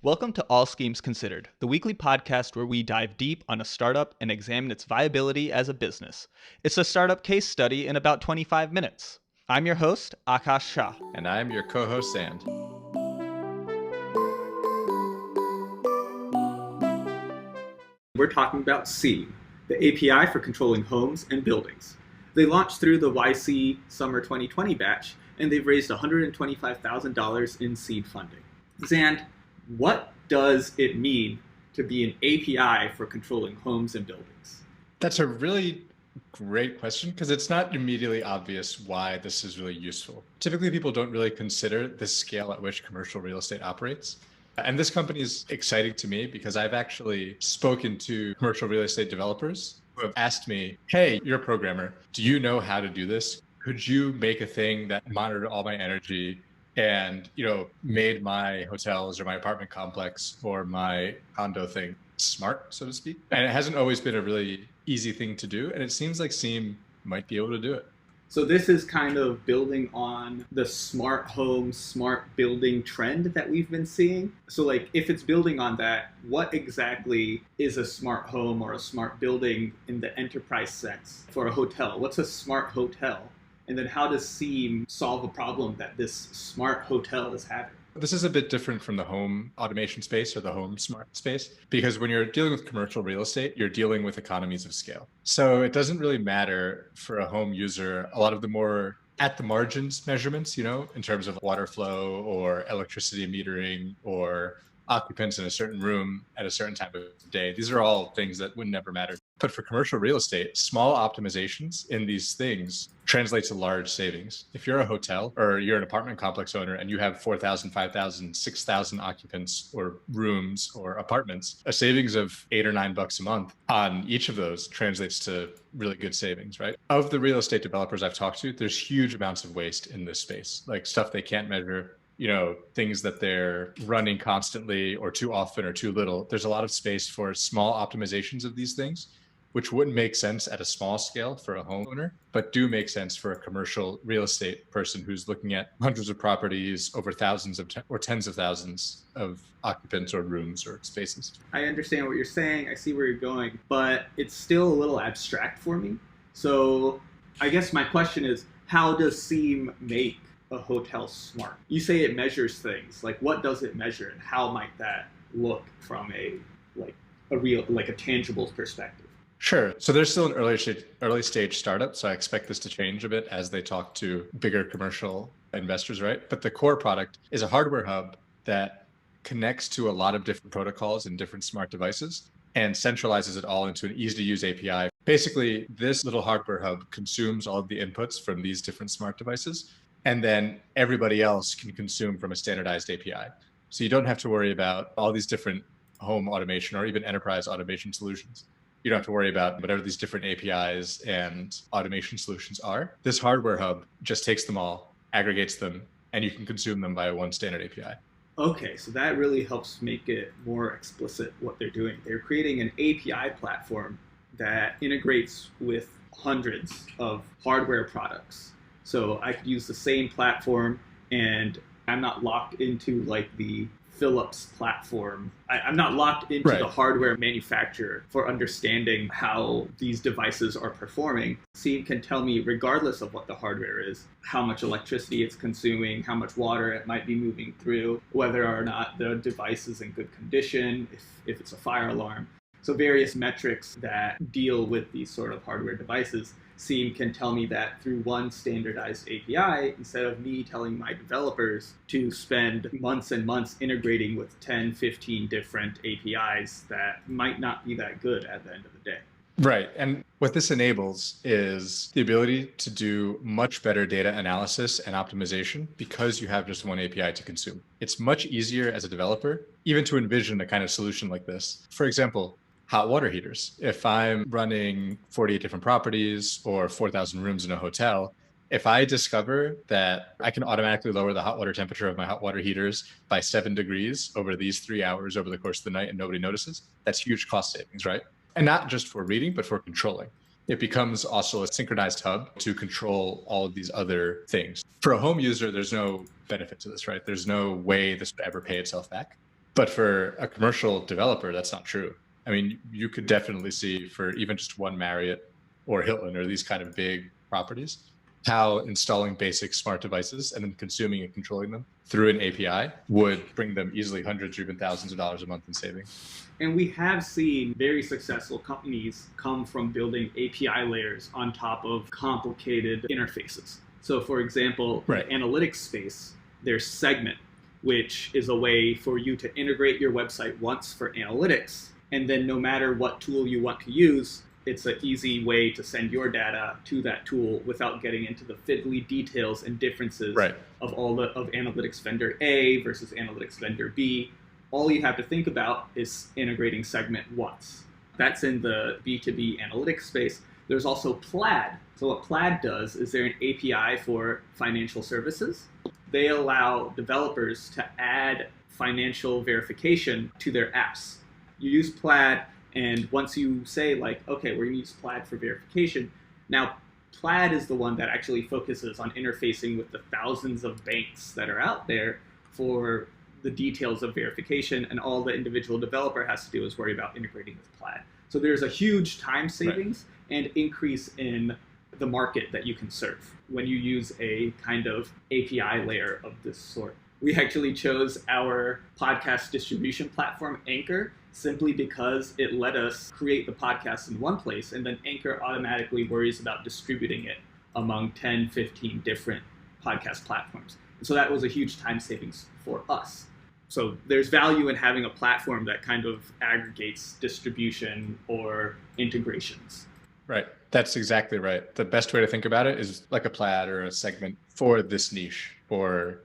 Welcome to All Schemes Considered, the weekly podcast where we dive deep on a startup and examine its viability as a business. It's a startup case study in about 25 minutes. I'm your host, Aakash Shah. And I'm your co-host, Xand. We're talking about Seam, the API for controlling homes and buildings. They launched through the YC Summer 2020 batch, and they've raised $125,000 in seed funding. Xand, what does it mean to be an API for controlling homes and buildings? That's a really great question because it's not immediately obvious why this is really useful. Typically, people don't really consider the scale at which commercial real estate operates. And this company is exciting to me because I've actually spoken to commercial real estate developers who have asked me, hey, you're a programmer. Do you know how to do this? Could you make a thing that monitored all my energy and, made my hotels or my apartment complex or my condo thing smart, so to speak? And it hasn't always been a really easy thing to do. And it seems like Seam might be able to do it. So this is kind of building on the smart home, smart building trend that we've been seeing. So if it's building on that, what exactly is a smart home or a smart building in the enterprise sense for a hotel? What's a smart hotel? And then how does Seam solve a problem that this smart hotel is having? This is a bit different from the home automation space or the home smart space, because when you're dealing with commercial real estate, you're dealing with economies of scale. So it doesn't really matter for a home user, a lot of the more at the margins measurements, in terms of water flow or electricity metering or occupants in a certain room at a certain time of day. These are all things that would never matter. But for commercial real estate, small optimizations in these things translate to large savings. If you're a hotel or you're an apartment complex owner and you have 4,000, 5,000, 6,000 occupants or rooms or apartments, a savings of $8 or $9 a month on each of those translates to really good savings, right? Of the real estate developers I've talked to, there's huge amounts of waste in this space, like stuff they can't measure, things that they're running constantly or too often or too little. There's a lot of space for small optimizations of these things, which wouldn't make sense at a small scale for a homeowner, but do make sense for a commercial real estate person who's looking at hundreds of properties over thousands of or tens of thousands of occupants or rooms or spaces. I understand what you're saying. I see where you're going, but it's still a little abstract for me. So I guess my question is, how does Seam make a hotel smart? You say it measures things. What does it measure, and how might that look from a tangible perspective? Sure. So they're still an early stage startup. So I expect this to change a bit as they talk to bigger commercial investors, right? But the core product is a hardware hub that connects to a lot of different protocols and different smart devices and centralizes it all into an easy to use API. Basically, this little hardware hub consumes all of the inputs from these different smart devices, and then everybody else can consume from a standardized API. So you don't have to worry about all these different home automation or even enterprise automation solutions. You don't have to worry about whatever these different APIs and automation solutions are. This hardware hub just takes them all, aggregates them, and you can consume them via one standard API. Okay, so that really helps make it more explicit what they're doing. They're creating an API platform that integrates with hundreds of hardware products. So I could use the same platform, and I'm not locked into the Philips platform. I'm not locked into the hardware manufacturer for understanding how these devices are performing. Seam can tell me, regardless of what the hardware is, how much electricity it's consuming, how much water it might be moving through, whether or not the device is in good condition, if it's a fire alarm. So various metrics that deal with these sort of hardware devices. Seam can tell me that through one standardized API, instead of me telling my developers to spend months and months integrating with 10, 15 different APIs that might not be that good at the end of the day. Right. And what this enables is the ability to do much better data analysis and optimization because you have just one API to consume. It's much easier as a developer, even to envision a kind of solution like this. For example, hot water heaters. If I'm running 48 different properties or 4,000 rooms in a hotel, if I discover that I can automatically lower the hot water temperature of my hot water heaters by 7 degrees over these 3 hours over the course of the night and nobody notices, that's huge cost savings, right? And not just for reading, but for controlling. It becomes also a synchronized hub to control all of these other things. For a home user, there's no benefit to this, right? There's no way this would ever pay itself back. But for a commercial developer, that's not true. I mean, you could definitely see for even just one Marriott or Hilton or these kind of big properties, how installing basic smart devices and then consuming and controlling them through an API would bring them easily hundreds or even thousands of dollars a month in savings. And we have seen very successful companies come from building API layers on top of complicated interfaces. So for example, Right. in the analytics space, there's Segment, which is a way for you to integrate your website once for analytics. And then no matter what tool you want to use, it's an easy way to send your data to that tool without getting into the fiddly details and differences Right. of analytics vendor A versus analytics vendor B. All you have to think about is integrating Segment once. That's in the B2B analytics space. There's also Plaid. So what Plaid does is they're an API for financial services. They allow developers to add financial verification to their apps. You use Plaid, and once you say, like, okay, we're going to use Plaid for verification, now Plaid is the one that actually focuses on interfacing with the thousands of banks that are out there for the details of verification, and all the individual developer has to do is worry about integrating with Plaid. So there's a huge time savings and increase in the market that you can serve when you use a kind of API layer of this sort. We actually chose our podcast distribution platform, Anchor, simply because it let us create the podcast in one place, and then Anchor automatically worries about distributing it among 10, 15 different podcast platforms. And so that was a huge time savings for us. So there's value in having a platform that kind of aggregates distribution or integrations. Right. That's exactly right. The best way to think about it is like a Plaid or a Segment for this niche, for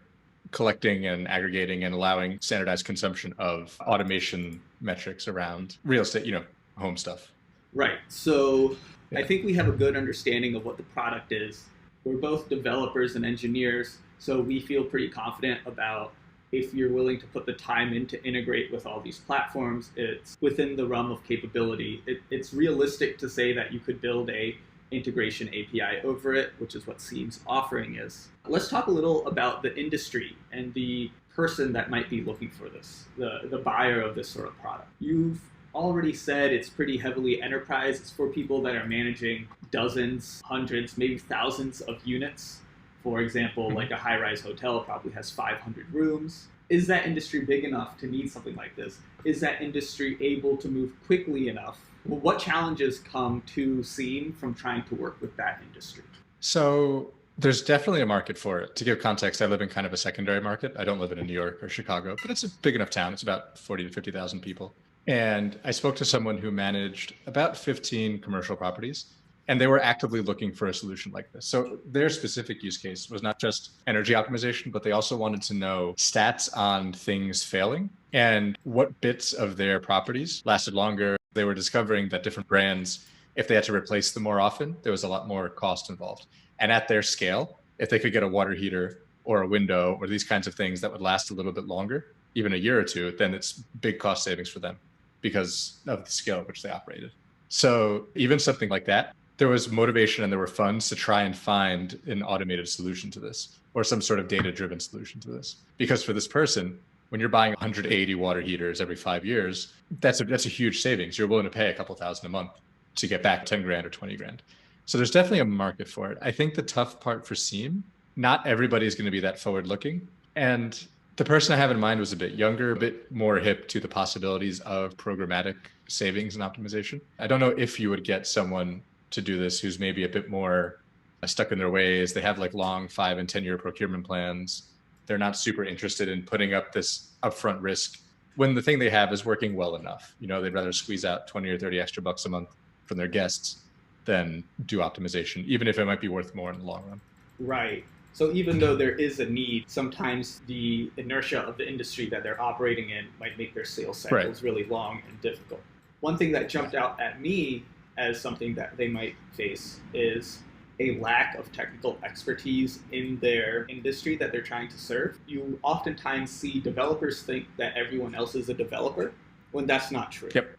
collecting and aggregating and allowing standardized consumption of automation metrics around real estate, home stuff. Right. So Yeah. I think we have a good understanding of what the product is. We're both developers and engineers, so we feel pretty confident about if you're willing to put the time in to integrate with all these platforms, it's within the realm of capability. It's realistic to say that you could build a integration API over it, which is what Seam's offering is. Let's talk a little about the industry and the person that might be looking for this, the buyer of this sort of product. You've already said it's pretty heavily enterprise. It's for people that are managing dozens, hundreds, maybe thousands of units. For example, like a high-rise hotel probably has 500 rooms. Is that industry big enough to need something like this? Is that industry able to move quickly enough? Well, what challenges come to Seam from trying to work with that industry? So there's definitely a market for it. To give context, I live in kind of a secondary market. I don't live in New York or Chicago, but it's a big enough town. It's about 40 to 50,000 people. And I spoke to someone who managed about 15 commercial properties, and they were actively looking for a solution like this. So their specific use case was not just energy optimization, but they also wanted to know stats on things failing and what bits of their properties lasted longer. They were discovering that different brands, if they had to replace them more often, there was a lot more cost involved. And at their scale, if they could get a water heater or a window or these kinds of things that would last a little bit longer, even a year or two, then it's big cost savings for them because of the scale at which they operated. So even something like that, there was motivation and there were funds to try and find an automated solution to this or some sort of data-driven solution to this. Because for this person, when you're buying 180 water heaters every 5 years, that's a huge savings. You're willing to pay a couple thousand a month to get back 10 grand or 20 grand. So there's definitely a market for it. I think the tough part for Seam, not everybody's going to be that forward looking. And the person I have in mind was a bit younger, a bit more hip to the possibilities of programmatic savings and optimization. I don't know if you would get someone to do this who's maybe a bit more stuck in their ways. They have like long 5 and 10 year procurement plans. They're not super interested in putting up this upfront risk when the thing they have is working well enough. They'd rather squeeze out 20 or 30 extra bucks a month from their guests than do optimization, even if it might be worth more in the long run. Right. So even though there is a need, sometimes the inertia of the industry that they're operating in might make their sales cycles really long and difficult. One thing that jumped out at me as something that they might face is a lack of technical expertise in their industry that they're trying to serve. You oftentimes see developers think that everyone else is a developer when that's not true. Yep.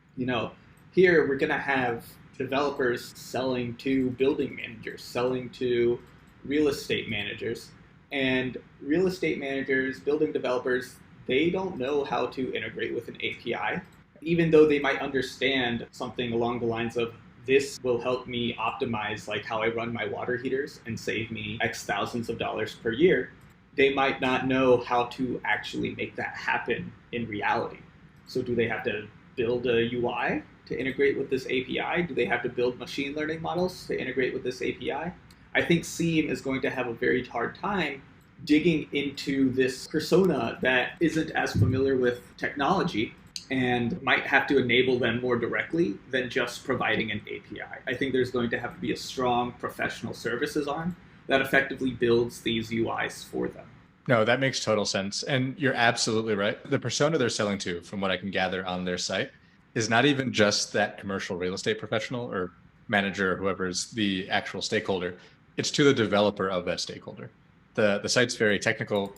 Here we're going to have developers selling to building managers, selling to real estate managers. And real estate managers, building developers, they don't know how to integrate with an API, even though they might understand something along the lines of, this will help me optimize like how I run my water heaters and save me X thousands of dollars per year. They might not know how to actually make that happen in reality. So do they have to build a UI to integrate with this API? Do they have to build machine learning models to integrate with this API? I think Seam is going to have a very hard time digging into this persona that isn't as familiar with technology and might have to enable them more directly than just providing an API. I think there's going to have to be a strong professional services arm that effectively builds these UIs for them. No, that makes total sense. And you're absolutely right. The persona they're selling to, from what I can gather on their site, is not even just that commercial real estate professional or manager or whoever's the actual stakeholder. It's to the developer of that stakeholder. The site's very technical,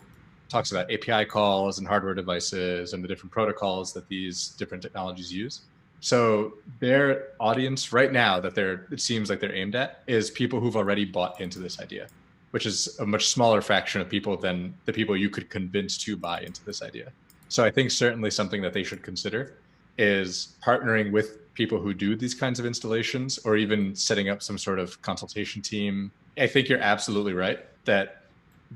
talks about API calls and hardware devices and the different protocols that these different technologies use. So their audience right now that it seems like they're aimed at is people who've already bought into this idea, which is a much smaller fraction of people than the people you could convince to buy into this idea. So I think certainly something that they should consider is partnering with people who do these kinds of installations, or even setting up some sort of consultation team. I think you're absolutely right that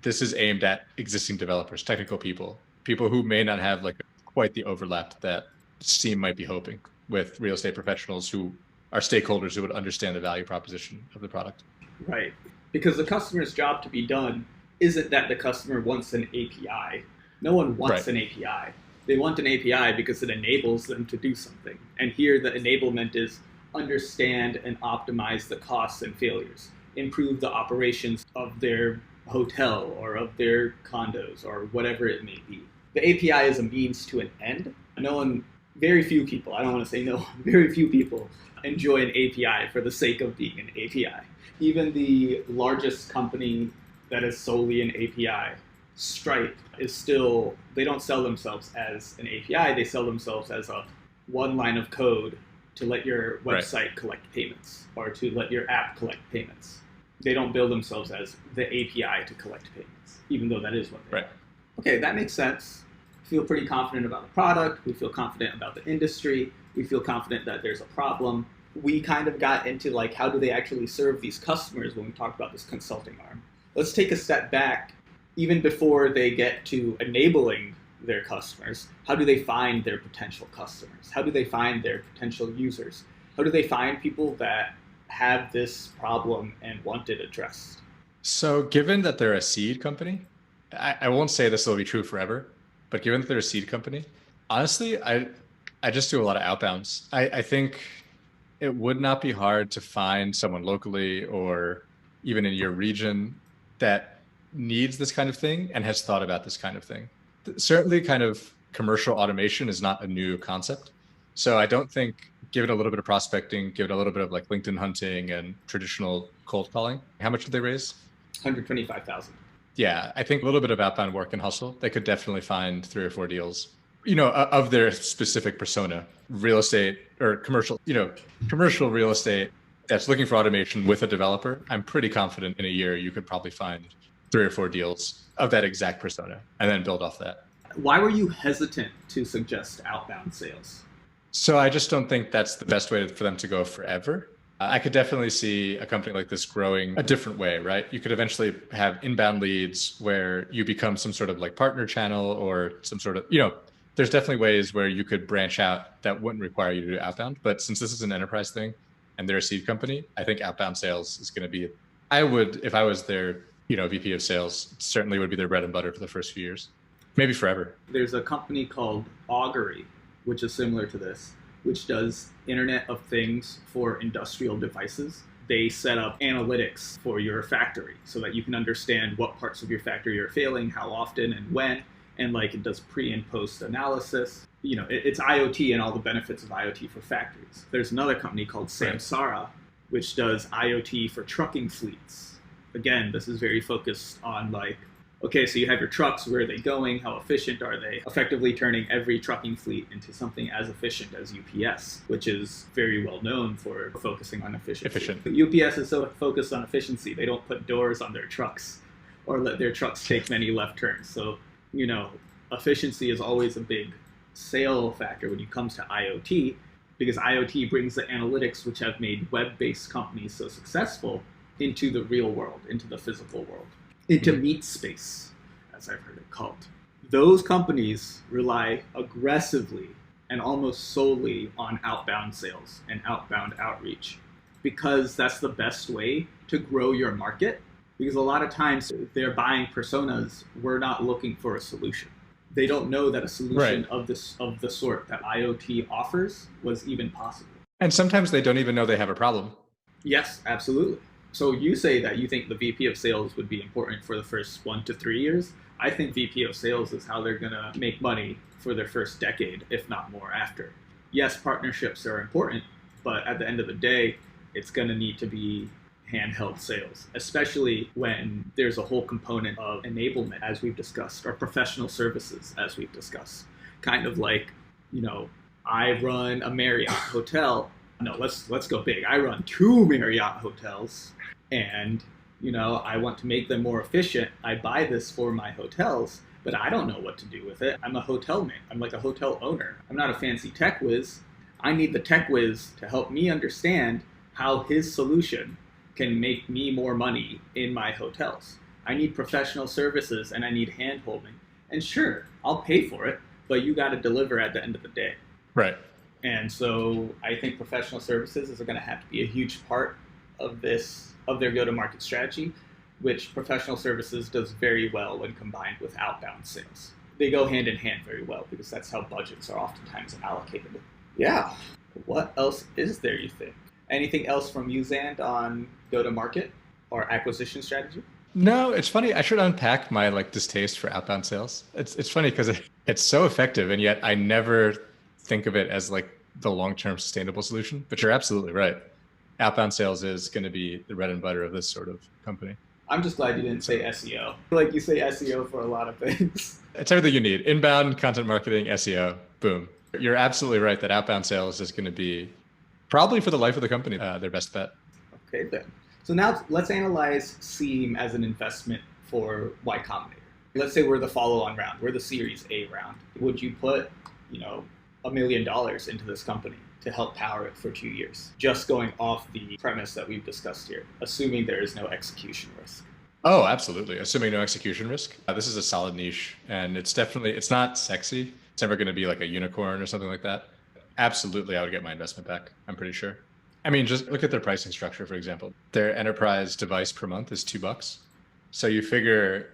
this is aimed at existing developers, technical people who may not have like quite the overlap that Seam might be hoping, with real estate professionals who are stakeholders who would understand the value proposition of the product. Right. Because the customer's job to be done isn't that the customer wants an API. No one wants an API. They want an API because it enables them to do something. And here the enablement is understand and optimize the costs and failures, improve the operations of their hotel or of their condos or whatever it may be. The API is a means to an end. Very few people, I don't want to say no, very few people enjoy an API for the sake of being an API. Even the largest company that is solely an API, Stripe, is still, they don't sell themselves as an API, they sell themselves as a one line of code to let your website collect payments or to let your app collect payments. They don't build themselves as the API to collect payments, even though that is what they are. Okay, that makes sense. We feel pretty confident about the product. We feel confident about the industry. We feel confident that there's a problem. We kind of got into like, how do they actually serve these customers when we talked about this consulting arm? Let's take a step back. Even before they get to enabling their customers, how do they find their potential customers? How do they find their potential users? How do they find people that have this problem and want it addressed? So given that they're a seed company, I won't say this will be true forever, but given that they're a seed company, honestly, I just do a lot of outbounds. I think it would not be hard to find someone locally or even in your region that needs this kind of thing and has thought about this kind of thing. Certainly kind of commercial automation is not a new concept. So I don't think, give it a little bit of prospecting, give it a little bit of like LinkedIn hunting and traditional cold calling. How much did they raise? 125,000. Yeah, I think a little bit of outbound work and hustle, they could definitely find 3 or 4 deals, of their specific persona, real estate or commercial real estate that's looking for automation with a developer. I'm pretty confident in a year you could probably find 3 or 4 deals of that exact persona and then build off that. Why were you hesitant to suggest outbound sales? So I just don't think that's the best way for them to go forever. I could definitely see a company like this growing a different way, right? You could eventually have inbound leads where you become some sort of like partner channel or some sort of, there's definitely ways where you could branch out that wouldn't require you to do outbound. But since this is an enterprise thing and they're a seed company, I think outbound sales is going to be, if I was their, VP of sales, certainly would be their bread and butter for the first few years, maybe forever. There's a company called Augury, which is similar to this, which does Internet of Things for industrial devices. They set up analytics for your factory so that you can understand what parts of your factory are failing, how often and when, and like it does pre and post analysis. It's IoT and all the benefits of IoT for factories. There's another company called Samsara, which does IoT for trucking fleets. Again, this is very focused on like, okay, so you have your trucks, where are they going? How efficient are they? Effectively turning every trucking fleet into something as efficient as UPS, which is very well known for focusing on efficiency. UPS is so focused on efficiency, they don't put doors on their trucks or let their trucks take many left turns. So, efficiency is always a big sale factor when it comes to IoT, because IoT brings the analytics which have made web-based companies so successful into the real world, into the physical world, into meat space, as I've heard it called. Those companies rely aggressively and almost solely on outbound sales and outbound outreach, because that's the best way to grow your market. Because a lot of times they're buying personas, we're not looking for a solution. They don't know that a solution of the sort that IoT offers was even possible. And sometimes they don't even know they have a problem. Yes, absolutely. So you say that you think the VP of sales would be important for the first 1 to 3 years. I think VP of sales is how they're going to make money for their first decade, if not more after. Yes, partnerships are important, but at the end of the day, it's going to need to be handheld sales, especially when there's a whole component of enablement, as we've discussed, or professional services, as we've discussed. Kind of like, I run a Marriott hotel. No, let's go big. I run 2 Marriott hotels, and I want to make them more efficient. I buy this for my hotels, but I don't know what to do with it. I'm a hotel man. I'm like a hotel owner. I'm not a fancy tech whiz. I need the tech whiz to help me understand how his solution can make me more money in my hotels. I need professional services and I need hand-holding. And sure, I'll pay for it, but you got to deliver at the end of the day. Right. And so I think professional services is going to have to be a huge part of their go-to-market strategy, which professional services does very well when combined with outbound sales. They go hand in hand very well because that's how budgets are oftentimes allocated. Yeah. What else is there, you think? Anything else from you, Xand, on go-to-market or acquisition strategy? No, it's funny. I should unpack my distaste for outbound sales. It's funny because it's so effective, and yet I never think of it as the long-term sustainable solution. But you're absolutely right. Outbound sales is going to be the bread and butter of this sort of company. I'm just glad you didn't say SEO. Like you say SEO for a lot of things. It's everything you need. Inbound, content marketing, SEO, boom. You're absolutely right that outbound sales is going to be probably for the life of the company, their best bet. Okay, then. So now let's analyze Seam as an investment for Y Combinator. Let's say we're the follow-on round. We're the Series A round. Would you put, $1 million into this company to help power it for 2 years? Just going off the premise that we've discussed here, assuming there is no execution risk. Oh, absolutely. Assuming no execution risk. This is a solid niche, and it's not sexy. It's never going to be like a unicorn or something like that. Absolutely, I would get my investment back. I'm pretty sure. I mean, just look at their pricing structure, for example. Their enterprise device per month is $2. So you figure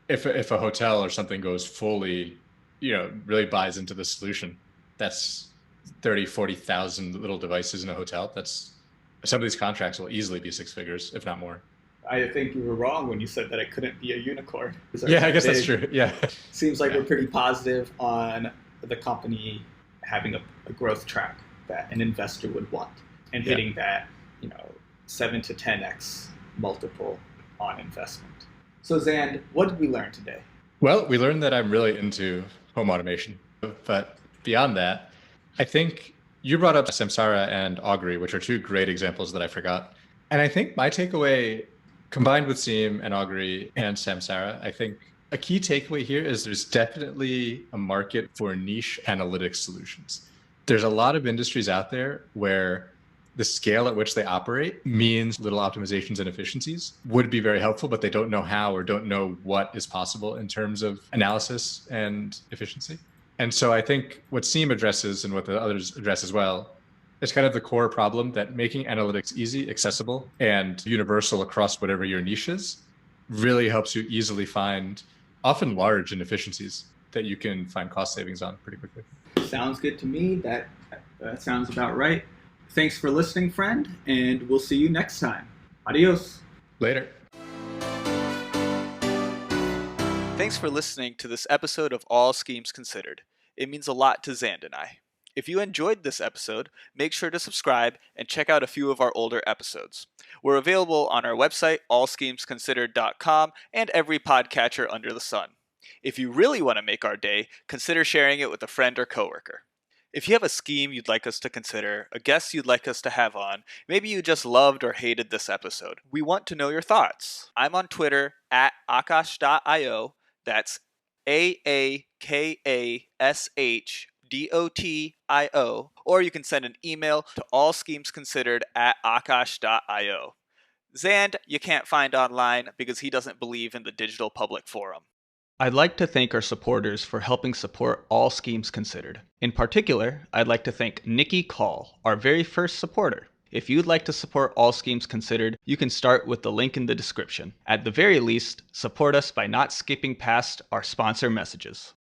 if a hotel or something goes fully, really buys into the solution, that's 30, 40,000 little devices in a hotel. Some of these contracts will easily be 6 figures, if not more. I think you were wrong when you said that it couldn't be a unicorn. Yeah, I guess that's true. Yeah. Seems like we're pretty positive on the company having a growth track that an investor would want and hitting that, 7 to 10x multiple on investment. So Xand, what did we learn today? Well, we learned that I'm really into home automation. But beyond that, I think you brought up Samsara and Augury, which are 2 great examples that I forgot. And I think my takeaway, combined with Seam and Augury and Samsara, I think a key takeaway here is there's definitely a market for niche analytics solutions. There's a lot of industries out there where the scale at which they operate means little optimizations and efficiencies would be very helpful, but they don't know how or don't know what is possible in terms of analysis and efficiency. And so I think what Seam addresses and what the others address as well is kind of the core problem that making analytics easy, accessible, and universal across whatever your niche is really helps you easily find often large inefficiencies that you can find cost savings on pretty quickly. Sounds good to me. That sounds about right. Thanks for listening, friend, and we'll see you next time. Adios. Later. Thanks for listening to this episode of All Schemes Considered. It means a lot to Xand and I. If you enjoyed this episode, make sure to subscribe and check out a few of our older episodes. We're available on our website, allschemesconsidered.com, and every podcatcher under the sun. If you really want to make our day, consider sharing it with a friend or coworker. If you have a scheme you'd like us to consider, a guest you'd like us to have on, maybe you just loved or hated this episode, we want to know your thoughts. I'm on Twitter @Aakash.io. That's AAKASH.io. KASHDOTIO, or you can send an email to allschemesconsidered@akash.io. Xand, you can't find online because he doesn't believe in the digital public forum. I'd like to thank our supporters for helping support All Schemes Considered. In particular, I'd like to thank Nikki Call, our very first supporter. If you'd like to support All Schemes Considered, you can start with the link in the description. At the very least, support us by not skipping past our sponsor messages.